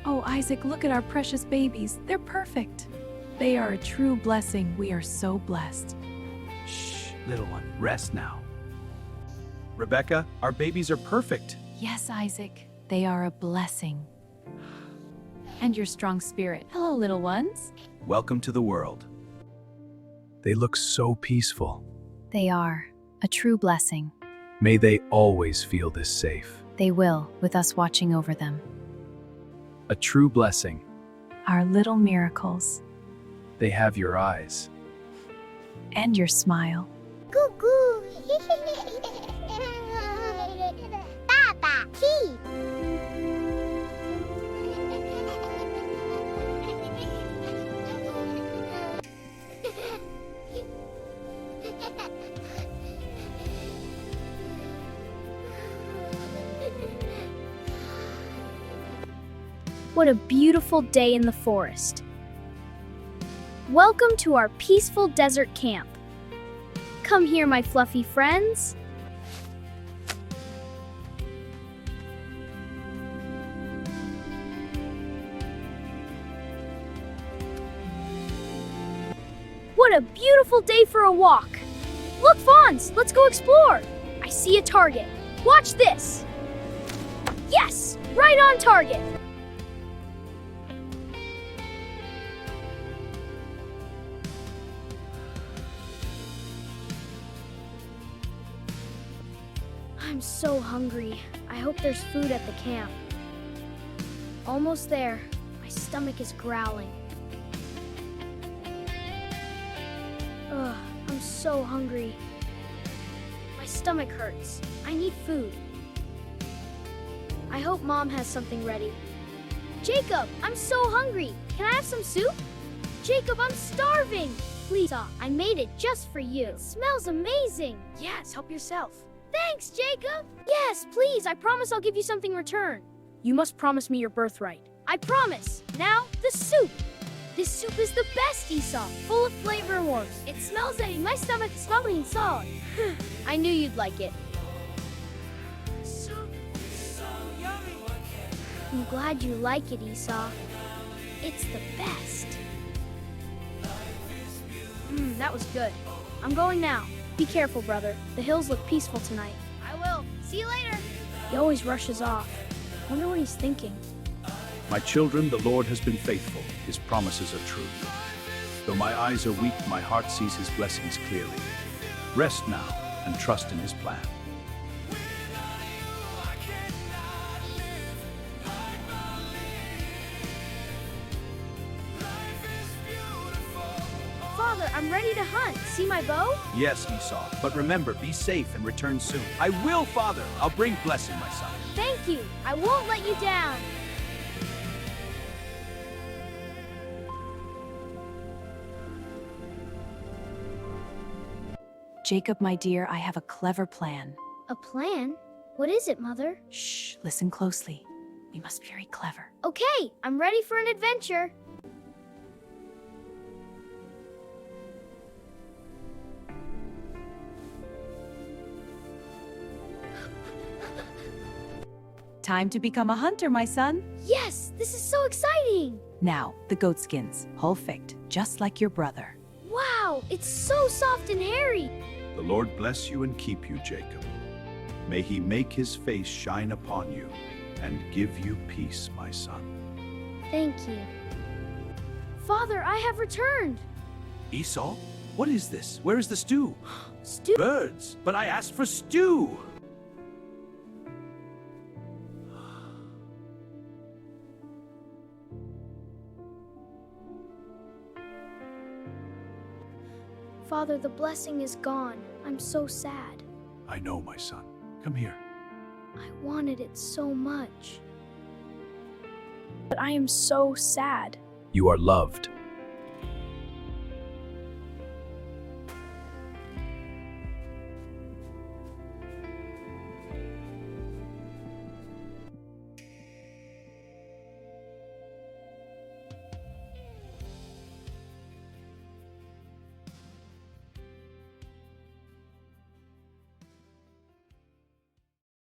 Oh, Isaac, look at our precious babies. They're perfect. They are a true blessing. We are so blessed. Shh, little one, rest now. Rebecca, our babies are perfect. Yes, Isaac, they are a blessing. And your strong spirit. Hello, little ones. Welcome to the world. They look so peaceful. They are a true blessing. May they always feel this safe. They will, with us watching over them. A true blessing. Our little miracles. They have your eyes. And your smile. Cuckoo. Papa, tea. What a beautiful day in the forest. Welcome to our peaceful desert camp. Come here, my fluffy friends. What a beautiful day for a walk. Look, Fawns, let's go explore. I see a target. Watch this. Yes, right on target. I'm so hungry. I hope there's food at the camp. Almost there. My stomach is growling. Ugh, I'm so hungry. My stomach hurts. I need food. I hope Mom has something ready. Jacob, I'm so hungry. Can I have some soup? Jacob, I'm starving. Please, I made it just for you. It smells amazing. Yes, help yourself. Thanks, Jacob! Yes, please, I promise I'll give you something in return. You must promise me your birthright. I promise! Now, the soup! This soup is the best, Esau, full of flavor and warmth. It smells like my stomach is smelling solid. I knew you'd like it. Soup is so yummy. I'm glad you like it, Esau. It's the best. That was good. I'm going now. Be careful, brother. The hills look peaceful tonight. I will. See you later. He always rushes off. Wonder what he's thinking. My children, the Lord has been faithful. His promises are true. Though my eyes are weak, my heart sees his blessings clearly. Rest now and trust in his plan. Father, I'm ready to hunt. See my bow? Yes, Esau, but remember, be safe and return soon. I will, Father. I'll bring blessing, my son. Thank you. I won't let you down. Jacob, my dear, I have a clever plan. A plan? What is it, Mother? Shh, listen closely. We must be very clever. Okay, I'm ready for an adventure. Time to become a hunter, my son. Yes, this is so exciting. Now, the goat skins, whole faked, just like your brother. Wow, it's so soft and hairy. The Lord bless you and keep you, Jacob. May he make his face shine upon you and give you peace, my son. Thank you. Father, I have returned. Esau, what is this? Where is the stew? Stew. Birds, but I asked for stew. Father, the blessing is gone. I'm so sad. I know, my son. Come here. I wanted it so much. But I am so sad. You are loved.